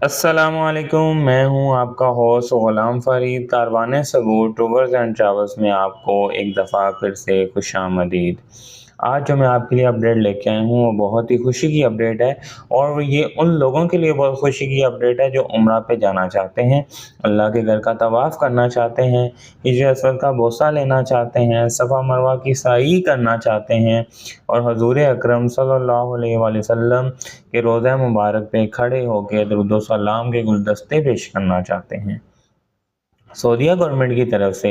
अस्सलामुअलैकुम, मैं हूँ आपका होस्ट ग़ुलाम फ़रीद। कारवाने सबूत टूर्स एंड ट्रैवल्स में आपको एक दफ़ा फिर से खुशामदीद। आज जो मैं आपके लिए अपडेट लेके आया हूँ वो बहुत ही खुशी की अपडेट है और ये उन लोगों के लिए बहुत खुशी की अपडेट है जो उम्रा पे जाना चाहते हैं, अल्लाह के घर का तवाफ़ करना चाहते हैं, हिजर असवद का बोसा लेना चाहते हैं, सफ़ा मरवा की साई करना चाहते हैं और हज़ूर अकरम सल्लल्लाहु अलैहि वसल्लम के रोज़ा मुबारक पे खड़े होकर दुरूद व सलाम के गुलदस्ते पेश करना चाहते हैं। सऊदीया गवर्नमेंट की तरफ से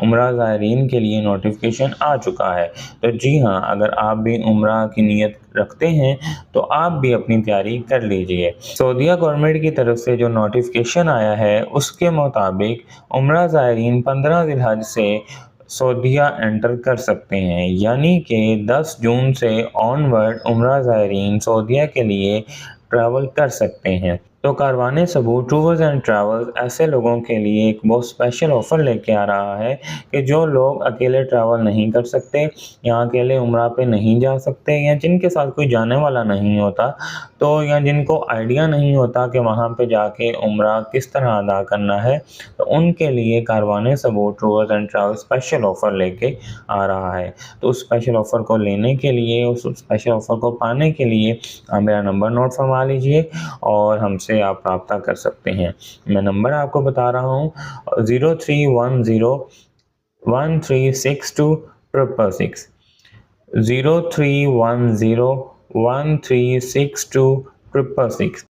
उम्रा ज़ायरीन के लिए नोटिफिकेशन आ चुका है। तो जी हाँ, अगर आप भी उम्रा की नीयत रखते हैं तो आप भी अपनी तैयारी कर लीजिए। सऊदीया गवर्नमेंट की तरफ से जो नोटिफिकेशन आया है उसके मुताबिक उम्रा ज़ायरीन 15 ज़िलहज से सऊदीया एंटर कर सकते हैं, यानी कि 10 जून से ऑनवर्ड उम्रा ज़ायरीन सऊदीया के लिए ट्रैवल कर सकते हैं। तो कारवाने सबूत टूर्स एंड ट्रैवल्स ऐसे लोगों के लिए एक बहुत स्पेशल ऑफ़र लेके आ रहा है कि जो लोग अकेले ट्रैवल नहीं कर सकते या अकेले उम्रा पे नहीं जा सकते या जिनके साथ कोई जाने वाला नहीं होता, तो या जिनको आइडिया नहीं होता कि वहाँ पे जाके उम्रा किस तरह अदा करना है, तो उनके लिए कारवाने सबूत tours and travels special offer लेके आ रहा है। तो उस स्पेशल ऑफ़र को लेने के लिए, उस स्पेशल ऑफ़र को पाने के लिए आप मेरा नंबर नोट फरमा लीजिए और हमसे आप राब्ता कर सकते हैं। मैं नंबर आपको बता रहा हूँ 0310 1362 666 0310 1362 666।